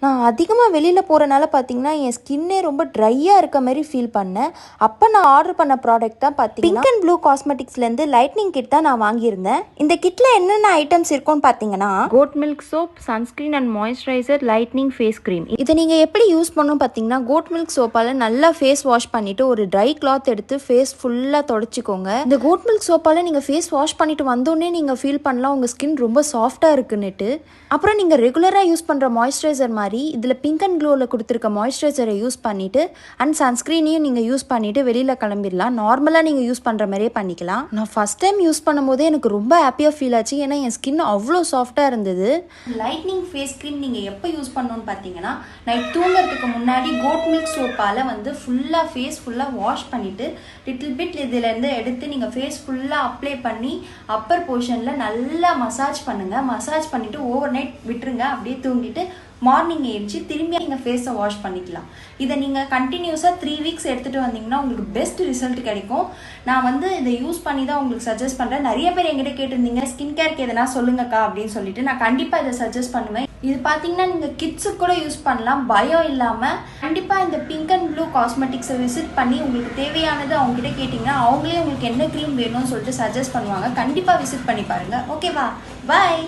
நான் அதிகமாக வெளியில் போகிறனால பார்த்தீங்கன்னா என் ஸ்கின்னே ரொம்ப ட்ரையாக இருக்க மாதிரி ஃபீல் பண்ணேன். அப்போ நான் ஆர்டர் பண்ண ப்ராடக்ட் தான் பார்த்தீங்கன்னா பிங்க் அண்ட் ப்ளூ காஸ்மெட்டிக்ஸ்லேருந்து லைட்னிங் கிட் தான் நான் வாங்கியிருந்தேன். இந்த கிட்டில் என்னென்ன ஐட்டம்ஸ் இருக்கும்னு பார்த்தீங்கன்னா goat milk soap, sunscreen and moisturiser, lightening face cream. இதை நீங்கள் எப்படி யூஸ் பண்ணணும் பார்த்தீங்கன்னா கோட் மில்க் சோப்பால் நல்லா ஃபேஸ் வாஷ் பண்ணிவிட்டு ஒரு ட்ரை கிளாத் எடுத்து ஃபேஸ் ஃபுல்லாக தொடச்சிக்கோங்க. இந்த கோட் மில்க் சோப்பால் நீங்கள் ஃபேஸ் வாஷ் பண்ணிவிட்டு வந்தோடனே நீங்கள் ஃபீல் பண்ணலாம் உங்கள் ஸ்கின் ரொம்ப சாஃப்டாக இருக்குன்னுட்டு. அப்புறம் நீங்கள் ரெகுலராக யூஸ் பண்ணுற மாய்ஸ்சரைசர் மாதிரி இதில் பிங்க் அண்ட் க்ளோவில் கொடுத்துருக்க மாய்ஸ்சரைசரை யூஸ் பண்ணிவிட்டு அண்ட் சன்ஸ்க்ரீனையும் நீங்கள் யூஸ் பண்ணிவிட்டு வெளியில் கிளம்பிடலாம். நார்மலாக நீங்கள் யூஸ் பண்ணுற மாதிரியே பண்ணிக்கலாம். நான் ஃபஸ்ட் டைம் யூஸ் பண்ணும்போதே எனக்கு ரொம்ப ஹாப்பியாக ஃபீல் ஆச்சு. ஏன்னா என் ஸ்கின் அவ்வளோ சாஃப்டாக இருந்தது. லைட்னிங் ஃபேஸ் க்ரீம் நீங்கள் எப்போ யூஸ் பண்ணணும்னு பார்த்தீங்கன்னா நைட் தூங்குறதுக்கு முன்னாடி கோட் மில்க் சோப்பால் ஃபுல்லாக ஃபேஸ் ஃபுல்லாக வாஷ் பண்ணிவிட்டு லிட்டில் பிட் இதிலேருந்து எடுத்து நீங்கள் ஃபேஸ் ஃபுல்லாக அப்ளை பண்ணி அப்பர் போர்ஷனில் நல்லா மசாஜ் பண்ணுங்கள். மசாஜ் பண்ணிவிட்டு ஓவர் நைட் விட்டுருங்க. அப்படியே தூங்கிட்டு மார்னிங் எழுந்துச்சு திரும்பி நீங்கள் ஃபேஸை வாஷ் பண்ணிக்கலாம். இதை நீங்கள் கண்டினியூஸாக 3 வீக்ஸ் எடுத்துகிட்டு வந்தீங்கன்னா உங்களுக்கு பெஸ்ட் ரிசல்ட் கிடைக்கும். நான் இதை யூஸ் பண்ணி தான் உங்களுக்கு சஜஸ்ட் பண்ணுறேன். நிறைய பேர் என்கிட்ட கேட்டிருந்தீங்க ஸ்கின் கேருக்கு எதனா சொல்லுங்கக்கா அப்படின்னு சொல்லிட்டு. நான் கண்டிப்பாக இதை சஜஸ்ட் பண்ணுவேன். இது பார்த்தீங்கன்னா நீங்கள் கிட்ஸுக்கு கூட யூஸ் பண்ணலாம் பயம் இல்லாமல். கண்டிப்பாக இந்த பிங்க் அண்ட் ப்ளூ காஸ்மெட்டிக்ஸை விசிட் பண்ணி உங்களுக்கு தேவையானது அவங்ககிட்ட கேட்டிங்கன்னா அவங்களே உங்களுக்கு என்ன க்ரீம் வேணும்னு சொல்லிட்டு சஜஸ்ட் பண்ணுவாங்க. கண்டிப்பாக விசிட் பண்ணி பாருங்கள். ஓகேவா? பாய்.